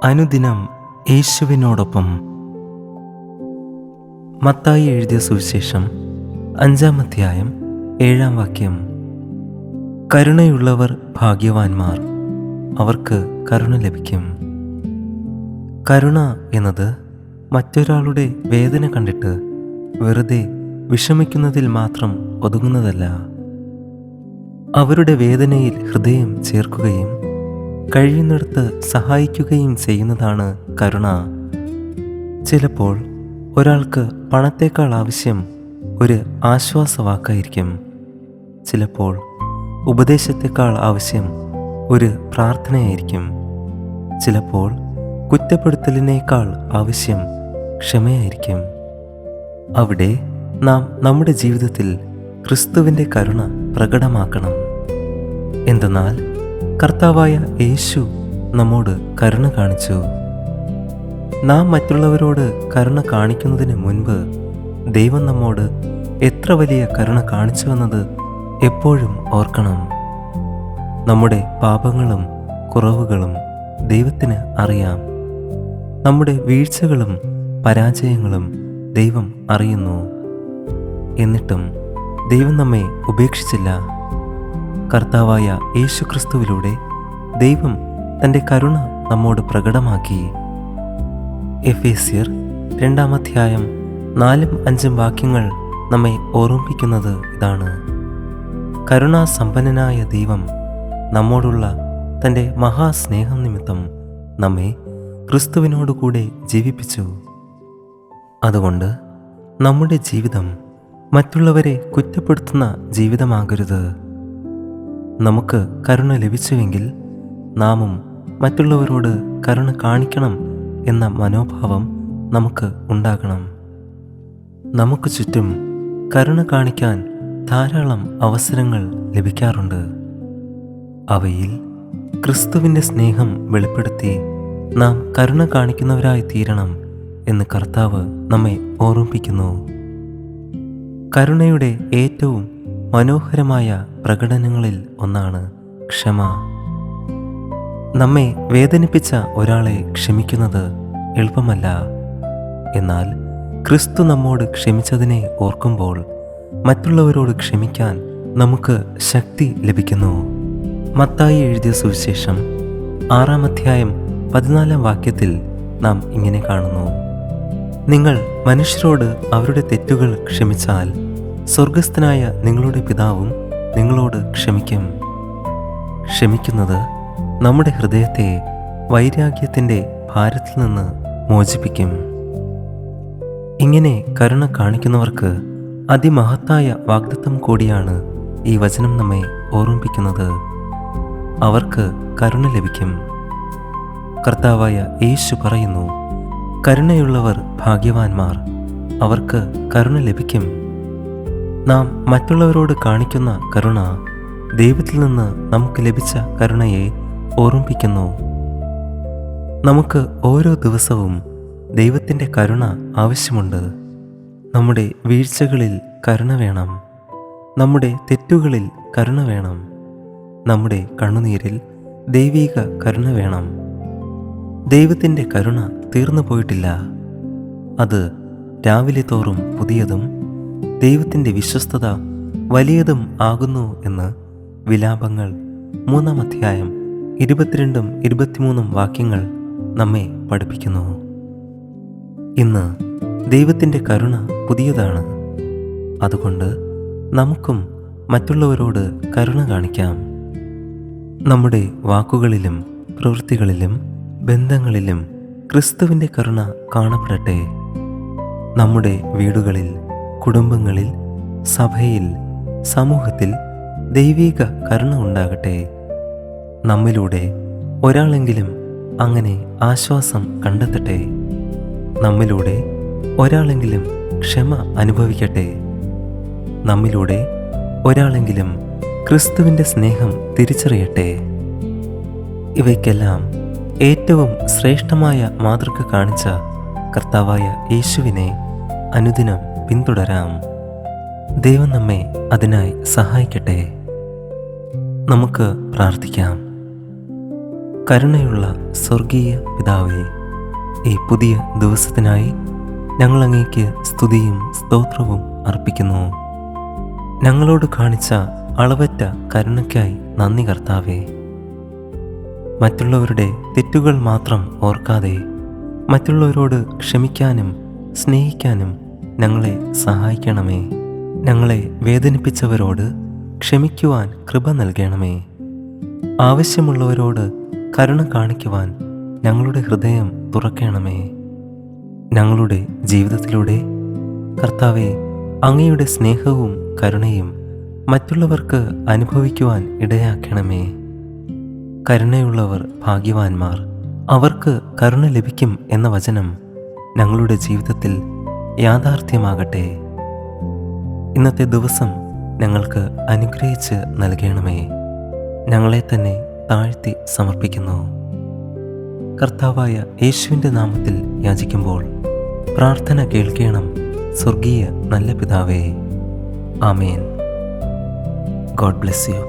അനുദിനം യേശുവിനോടൊപ്പം. മത്തായി എഴുതിയ സുവിശേഷം 5-ാം അധ്യായം 7-ാം വാക്യം. കരുണയുള്ളവർ ഭാഗ്യവാന്മാർ, അവർക്ക് കരുണ ലഭിക്കും. കരുണ എന്നത് മറ്റൊരാളുടെ വേദന കണ്ടിട്ട് വെറുതെ വിഷമിക്കുന്നതിൽ മാത്രം ഒതുങ്ങുന്നതല്ല. അവരുടെ വേദനയിൽ ഹൃദയം ചേർക്കുകയും കഴിയുന്നിടത്ത് സഹായിക്കുകയും ചെയ്യുന്നതാണ് കരുണ. ചിലപ്പോൾ ഒരാൾക്ക് പണത്തേക്കാൾ ആവശ്യം ഒരു ആശ്വാസവാക്കായിരിക്കും. ചിലപ്പോൾ ഉപദേശത്തേക്കാൾ ആവശ്യം ഒരു പ്രാർത്ഥനയായിരിക്കും. ചിലപ്പോൾ കുറ്റപ്പെടുത്തലിനേക്കാൾ ആവശ്യം ക്ഷമയായിരിക്കും. അവിടെ നാം നമ്മുടെ ജീവിതത്തിൽ ക്രിസ്തുവിൻ്റെ കരുണ പ്രകടമാക്കണം. എന്തെന്നാൽ കർത്താവായ യേശു നമ്മോട് കരുണ കാണിച്ചു. നാം മറ്റുള്ളവരോട് കരുണ കാണിക്കുന്നതിന് മുൻപ് ദൈവം നമ്മോട് എത്ര വലിയ കരുണ കാണിച്ചുവെന്നത് എപ്പോഴും ഓർക്കണം. നമ്മുടെ പാപങ്ങളും കുറവുകളും ദൈവത്തിന് അറിയാം. നമ്മുടെ വീഴ്ചകളും പരാജയങ്ങളും ദൈവം അറിയുന്നു. എന്നിട്ടും ദൈവം നമ്മെ ഉപേക്ഷിച്ചില്ല. കർത്താവായ യേശു ക്രിസ്തുവിലൂടെ ദൈവം തൻ്റെ കരുണ നമ്മോട് പ്രകടമാക്കി. എഫേസ്യർ 2-ാം അധ്യായം 4-5 വാക്യങ്ങൾ നമ്മെ ഓർമ്മിപ്പിക്കുന്നത് ഇതാണ്. കരുണാസമ്പന്നനായ ദൈവം നമ്മോടുള്ള തൻ്റെ മഹാസ്നേഹം നിമിത്തം നമ്മെ ക്രിസ്തുവിനോടുകൂടെ ജീവിപ്പിച്ചു. അതുകൊണ്ട് നമ്മുടെ ജീവിതം മറ്റുള്ളവരെ കുറ്റപ്പെടുത്തുന്ന ജീവിതമാകരുത്. നമുക്ക് കരുണ ലഭിച്ചുവെങ്കിൽ നാമും മറ്റുള്ളവരോട് കരുണ കാണിക്കണം എന്ന മനോഭാവം നമുക്ക് ഉണ്ടാകണം. നമുക്ക് ചുറ്റും കരുണ കാണിക്കാൻ ധാരാളം അവസരങ്ങൾ ലഭിക്കാറുണ്ട്. അവയിൽ ക്രിസ്തുവിൻ്റെ സ്നേഹം വെളിപ്പെടുത്തി നാം കരുണ കാണിക്കുന്നവരായി തീരണം എന്ന് കർത്താവ് നമ്മെ ഓർമ്മിപ്പിക്കുന്നു. കരുണയുടെ ഏറ്റവും മനോഹരമായ പ്രകടനങ്ങളിൽ ഒന്നാണ് ക്ഷമ. നമ്മെ വേദനിപ്പിച്ച ഒരാളെ ക്ഷമിക്കുന്നത് എളുപ്പമല്ല. എന്നാൽ ക്രിസ്തു നമ്മോട് ക്ഷമിച്ചതിനെ ഓർക്കുമ്പോൾ മറ്റുള്ളവരോട് ക്ഷമിക്കാൻ നമുക്ക് ശക്തി ലഭിക്കുന്നു. മത്തായി എഴുതിയ സുവിശേഷം 6-ാം അധ്യായം 14-ാം വാക്യത്തിൽ നാം ഇങ്ങനെ കാണുന്നു: നിങ്ങൾ മനുഷ്യരോട് അവരുടെ തെറ്റുകൾ ക്ഷമിച്ചാൽ സ്വർഗസ്ഥനായ നിങ്ങളുടെ പിതാവും നിങ്ങളോട് ക്ഷമിക്കും. ക്ഷമിക്കുന്നത് നമ്മുടെ ഹൃദയത്തെ വൈരാഗ്യത്തിൻ്റെ ഭാരത്തിൽ നിന്ന് മോചിപ്പിക്കും. ഇങ്ങനെ കരുണ കാണിക്കുന്നവർക്ക് അതിമഹത്തായ വാഗ്ദത്തം കൂടിയാണ് ഈ വചനം നമ്മെ ഓർമ്മിപ്പിക്കുന്നത്. അവർക്ക് കരുണ ലഭിക്കും. കർത്താവായ യേശു പറയുന്നു, കരുണയുള്ളവർ ഭാഗ്യവാന്മാർ, അവർക്ക് കരുണ ലഭിക്കും. നാം മറ്റുള്ളവരോട് കാണിക്കുന്ന കരുണ ദൈവത്തിൽ നിന്ന് നമുക്ക് ലഭിച്ച കരുണയെ ഓർമ്മിപ്പിക്കുന്നു. നമുക്ക് ഓരോ ദിവസവും ദൈവത്തിൻ്റെ കരുണ ആവശ്യമുണ്ട്. നമ്മുടെ വീഴ്ചകളിൽ കരുണ വേണം. നമ്മുടെ തെറ്റുകളിൽ കരുണ വേണം. നമ്മുടെ കണ്ണുനീരിൽ ദൈവിക കരുണ വേണം. ദൈവത്തിൻ്റെ കരുണ തീർന്നു പോയിട്ടില്ല. അത് രാവിലെ തോറും പുതിയതും ദൈവത്തിൻ്റെ വിശ്വസ്തത വലിയതും ആകുന്നു എന്ന് വിലാപങ്ങൾ 3-ാം അധ്യായം 22-23 വാക്യങ്ങൾ നമ്മെ പഠിപ്പിക്കുന്നു. ഇന്ന് ദൈവത്തിൻ്റെ കരുണ പുതിയതാണ്. അതുകൊണ്ട് നമുക്കും മറ്റുള്ളവരോട് കരുണ കാണിക്കാം. നമ്മുടെ വാക്കുകളിലും പ്രവൃത്തികളിലും ബന്ധങ്ങളിലും ക്രിസ്തുവിൻ്റെ കരുണ കാണപ്പെടട്ടെ. നമ്മുടെ വീടുകളിൽ, കുടുംബങ്ങളിൽ, സഭയിൽ, സമൂഹത്തിൽ ദൈവിക കരുണ ഉണ്ടാകട്ടെ. നമ്മിലൂടെ ഒരാളെങ്കിലും അങ്ങനെ ആശ്വാസം കണ്ടെത്തട്ടെ. നമ്മിലൂടെ ഒരാളെങ്കിലും ക്ഷമ അനുഭവിക്കട്ടെ. നമ്മിലൂടെ ഒരാളെങ്കിലും ക്രിസ്തുവിൻ്റെ സ്നേഹം തിരിച്ചറിയട്ടെ. ഇവയ്ക്കെല്ലാം ഏറ്റവും ശ്രേഷ്ഠമായ മാതൃക കാണിച്ച കർത്താവായ യേശുവിനെ അനുദിനം പിന്തുടരാം. ദൈവം നമ്മെ അതിനായി സഹായിക്കട്ടെ. നമുക്ക് പ്രാർത്ഥിക്കാം. കരുണയുള്ള സ്വർഗീയ പിതാവേ, ഈ പുതിയ ദിവസത്തിനായി ഞങ്ങൾ അങ്ങേക്ക് സ്തുതിയും സ്തോത്രവും അർപ്പിക്കുന്നു. ഞങ്ങളോട് കാണിച്ച അളവറ്റ കരുണയ്ക്കായി നന്ദി കർത്താവേ. മറ്റുള്ളവരുടെ തെറ്റുകൾ മാത്രം ഓർക്കാതെ മറ്റുള്ളവരോട് ക്ഷമിക്കാനും സ്നേഹിക്കാനും ഞങ്ങളെ സഹായിക്കണമേ. ഞങ്ങളെ വേദനിപ്പിച്ചവരോട് ക്ഷമിക്കുവാൻ കൃപ നൽകണമേ. ആവശ്യമുള്ളവരോട് കരുണ കാണിക്കുവാൻ ഞങ്ങളുടെ ഹൃദയം തുറക്കണമേ. ഞങ്ങളുടെ ജീവിതത്തിലൂടെ കർത്താവെ, അങ്ങയുടെ സ്നേഹവും കരുണയും മറ്റുള്ളവർക്ക് അനുഭവിക്കുവാൻ ഇടയാക്കണമേ. കരുണയുള്ളവർ ഭാഗ്യവാന്മാർ, അവർക്ക് കരുണ ലഭിക്കും എന്ന വചനം ഞങ്ങളുടെ ജീവിതത്തിൽ യാഥാർത്ഥ്യമാകട്ടെ. ഇന്നത്തെ ദിവസം ഞങ്ങൾക്ക് അനുഗ്രഹിച്ച് നൽകണമേ. ഞങ്ങളെ തന്നെ താഴ്ത്തി സമർപ്പിക്കുന്നു. കർത്താവായ യേശുവിൻ്റെ നാമത്തിൽ യാചിക്കുമ്പോൾ പ്രാർത്ഥന കേൾക്കണം സ്വർഗീയ നല്ല പിതാവേ. ആമേൻ. God bless U.